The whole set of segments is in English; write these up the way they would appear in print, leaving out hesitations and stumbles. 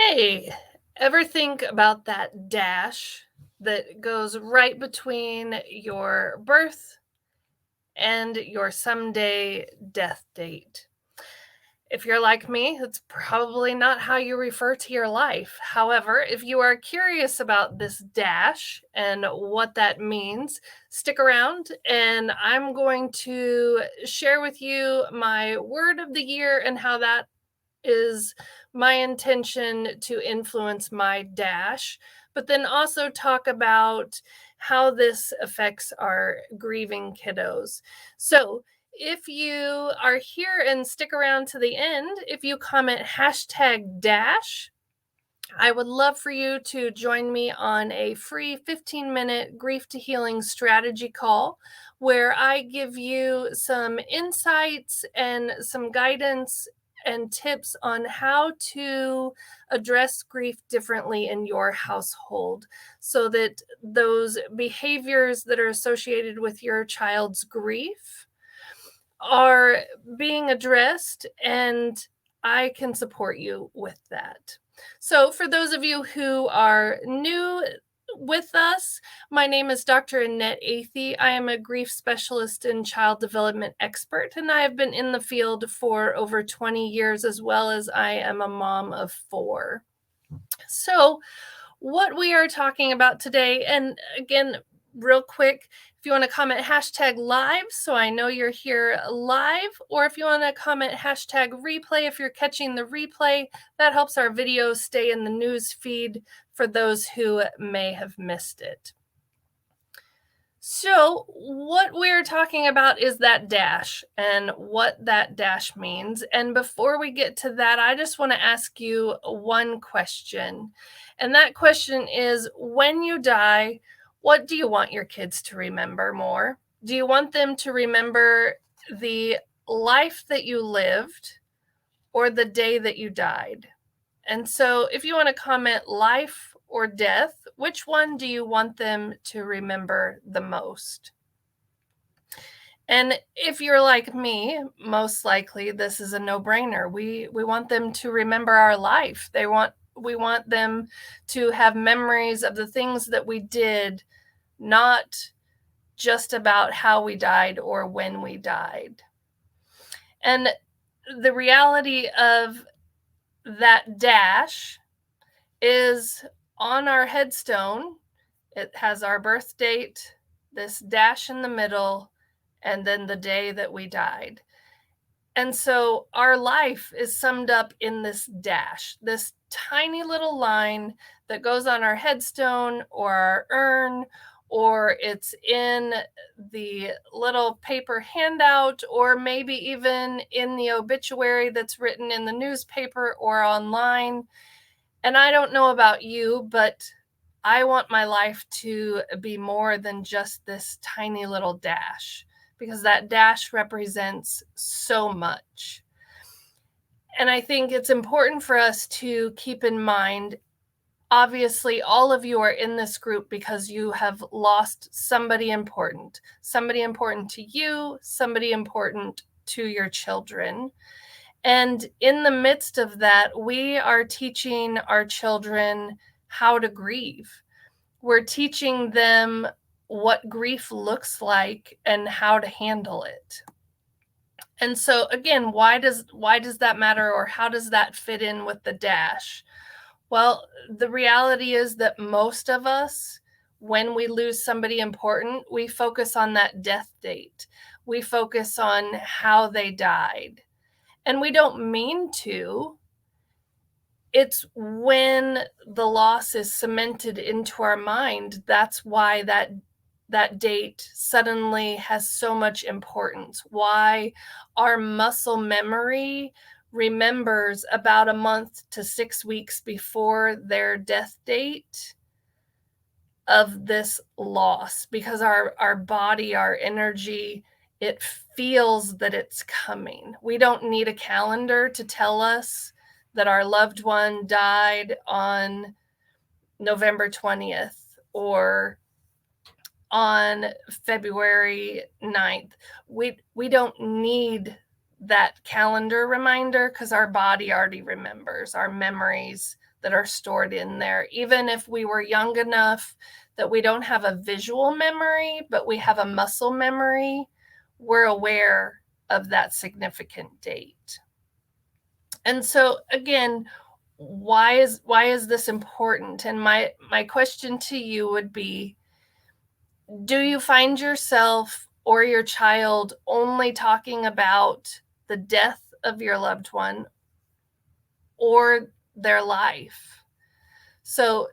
Hey, ever think about that dash that goes right between your birth and your someday death date? If you're like me, it's probably not how you refer to your life. However, if you are curious about this dash and what that means, stick around and I'm going to share with you my word of the year and how that is my intention to influence my dash, but then also talk about how this affects our grieving kiddos. So, if you are here and stick around to the end, if you comment hashtag dash, I would love for you to join me on a free 15-minute grief to healing strategy call where I give you some insights and some guidance and tips on how to address grief differently in your household so that those behaviors that are associated with your child's grief are being addressed, and I can support you with that. So, for those of you who are new with us, my name is Dr. Annette Athey. I am a grief specialist and child development expert, and I have been in the field for over 20 years, as well as I am a mom of 4. So, what we are talking about today, and again, real quick, if you want to comment hashtag live, so I know you're here live, or if you want to comment hashtag replay, if you're catching the replay, that helps our videos stay in the news feed for those who may have missed it. So, what we're talking about is that dash and what that dash means. And before we get to that, I just want to ask you one question. And that question is, when you die, what do you want your kids to remember more? Do you want them to remember the life that you lived or the day that you died? And so, if you want to comment life or death, which one do you want them to remember the most? And if you're like me, most likely this is a no-brainer. We want them to remember our life. We want them to have memories of the things that we did, not just about how we died or when we died. And the reality of that dash is on our headstone. It has our birth date, this dash in the middle, and then the day that we died. And so our life is summed up in this dash, this tiny little line that goes on our headstone or our urn, or it's in the little paper handout, or maybe even in the obituary that's written in the newspaper or online. And I don't know about you, but I want my life to be more than just this tiny little dash, because that dash represents so much. And I think it's important for us to keep in mind, obviously, all of you are in this group because you have lost somebody important to you, somebody important to your children. And in the midst of that, we are teaching our children how to grieve. We're teaching them what grief looks like and how to handle it. And so again, why does that matter, or how does that fit in with the dash? Well, the reality is that most of us, when we lose somebody important, we focus on that death date. We focus on how they died. And we don't mean to. It's when the loss is cemented into our mind, that's why that date suddenly has so much importance. Why our muscle memory remembers about a month to 6 weeks before their death date of this loss, because our body, our energy, it feels that it's coming. We don't need a calendar to tell us that our loved one died on November 20th or on February 9th. We don't need that calendar reminder because our body already remembers. Our memories, that are stored in there. Even if we were young enough that we don't have a visual memory, but we have a muscle memory, we're aware of that significant date. And so again, why is this important? And my question to you would be, do you find yourself or your child only talking about the death of your loved one or their life? So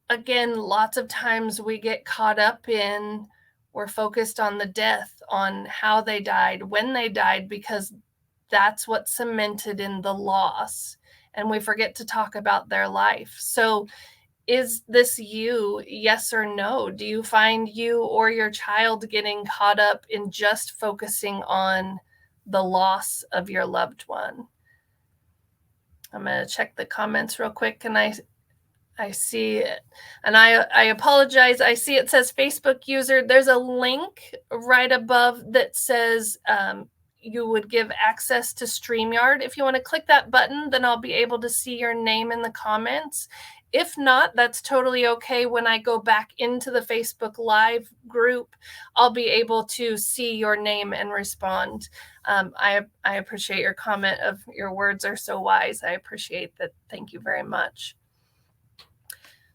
again, lots of times we get caught up in, we're focused on the death, on how they died, when they died, because that's what's cemented in the loss. And we forget to talk about their life. So is this you? Yes or no? Do you find you or your child getting caught up in just focusing on the loss of your loved one? I'm going to check the comments real quick. And I see it. And I apologize. I see it says Facebook user. There's a link right above that says you would give access to StreamYard. If you want to click that button, then I'll be able to see your name in the comments. If not, that's totally okay. When I go back into the Facebook Live group, I'll be able to see your name and respond. I appreciate your comment of your words are so wise. I appreciate that. Thank you very much.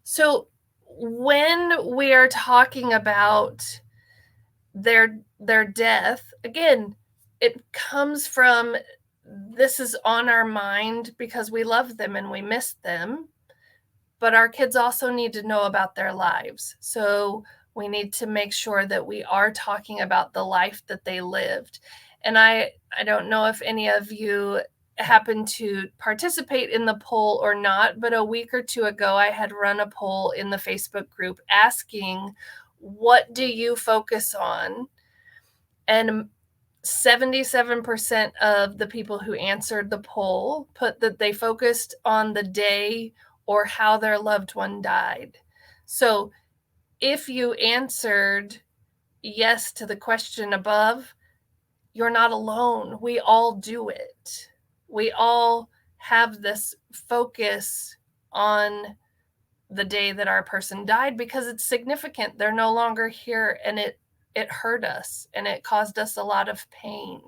So when we are talking about their death, again, it comes from, this is on our mind because we love them and we miss them, but our kids also need to know about their lives. So we need to make sure that we are talking about the life that they lived. And I don't know if any of you happened to participate in the poll or not, but a week or two ago, I had run a poll in the Facebook group asking, what do you focus on? And 77% of the people who answered the poll put that they focused on the day or how their loved one died. So if you answered yes to the question above, you're not alone. We all do it. We all have this focus on the day that our person died because it's significant. They're no longer here, and it hurt us and it caused us a lot of pain.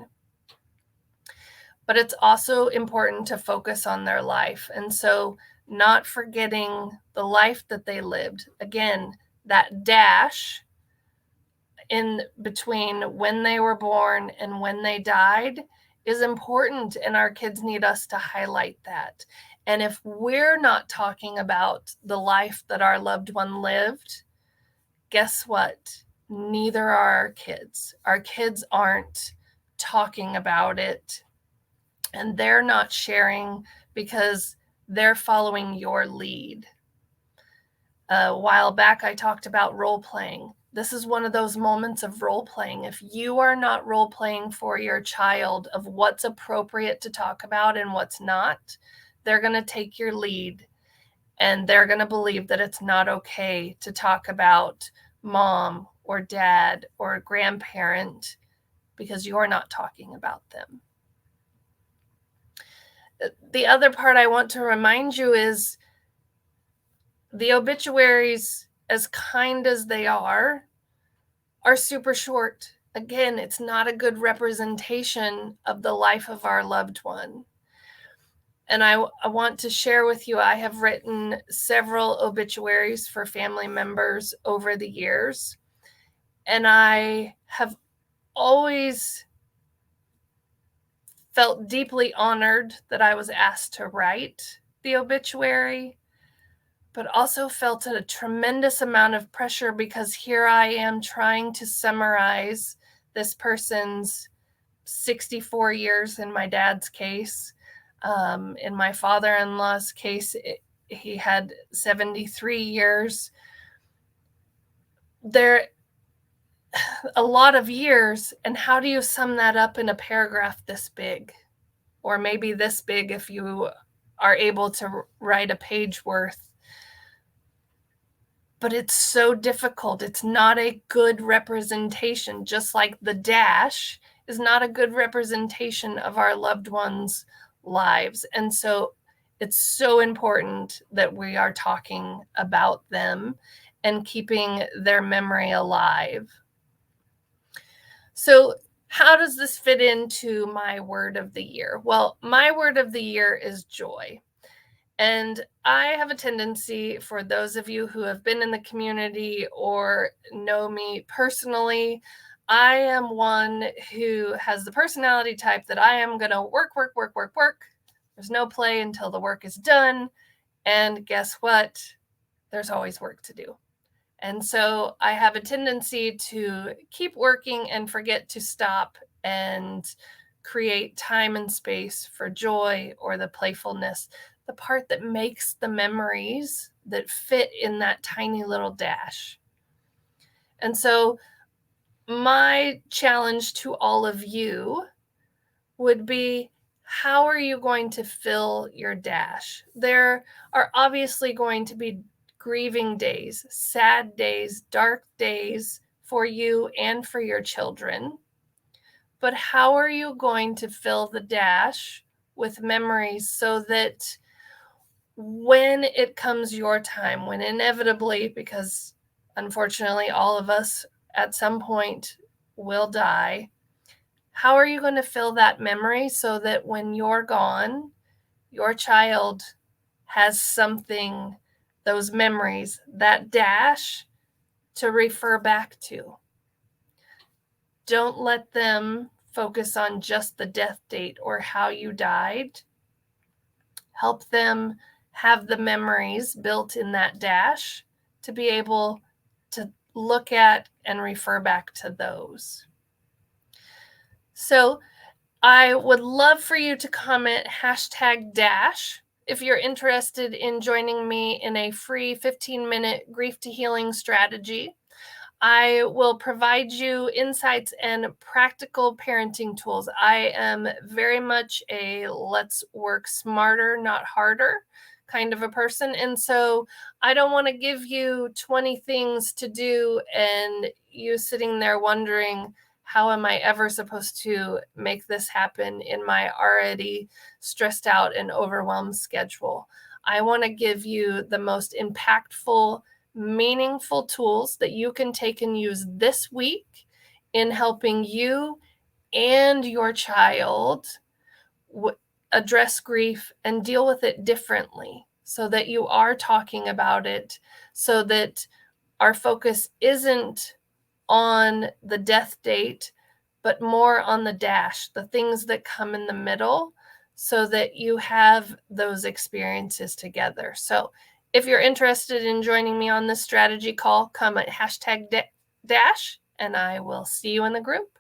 But it's also important to focus on their life. And so not forgetting the life that they lived. Again, that dash in between when they were born and when they died is important, and our kids need us to highlight that. And if we're not talking about the life that our loved one lived, guess what? Neither are our kids. Our kids aren't talking about it, and they're not sharing because they're following your lead. A while back, I talked about role playing. This is one of those moments of role playing. If you are not role playing for your child of what's appropriate to talk about and what's not, they're going to take your lead, and they're going to believe that it's not okay to talk about mom or dad or grandparent because you're not talking about them. The other part I want to remind you is the obituaries, as kind as they are super short. Again, it's not a good representation of the life of our loved one. And I want to share with you, I have written several obituaries for family members over the years. And I have always felt deeply honored that I was asked to write the obituary, but also felt a tremendous amount of pressure because here I am trying to summarize this person's 64 years in my dad's case. In my father-in-law's case, he had 73 years. There a lot of years, and how do you sum that up in a paragraph this big? Or maybe this big if you are able to write a page worth. But it's so difficult. It's not a good representation, just like the dash is not a good representation of our loved ones' lives. And so It's so important that we are talking about them and keeping their memory alive. So, how does this fit into my word of the year? Well, my word of the year is joy. And I have a tendency, for those of you who have been in the community or know me personally, I am one who has the personality type that I am going to work, work, work, work, work. There's no play until the work is done. And guess what? There's always work to do. And so I have a tendency to keep working and forget to stop and create time and space for joy or the playfulness, the part that makes the memories that fit in that tiny little dash. And so my challenge to all of you would be, how are you going to fill your dash? There are obviously going to be grieving days, sad days, dark days for you and for your children. But how are you going to fill the dash with memories so that when it comes your time, when inevitably, because unfortunately all of us at some point will die, how are you going to fill that memory so that when you're gone, your child has something, those memories, that dash to refer back to? Don't let them focus on just the death date or how you died. Help them have the memories built in that dash to be able to look at and refer back to those. So I would love for you to comment #dash if you're interested in joining me in a free 15-minute grief to healing strategy. I will provide you insights and practical parenting tools. I am very much a let's work smarter, not harder kind of a person. And so I don't want to give you 20 things to do and you sitting there wondering, how am I ever supposed to make this happen in my already stressed out and overwhelmed schedule? I want to give you the most impactful, meaningful tools that you can take and use this week in helping you and your child address grief and deal with it differently, so that you are talking about it, so that our focus isn't on the death date, but more on the dash, the things that come in the middle, so that you have those experiences together. So if you're interested in joining me on this strategy call, come at #dash, and I will see you in the group.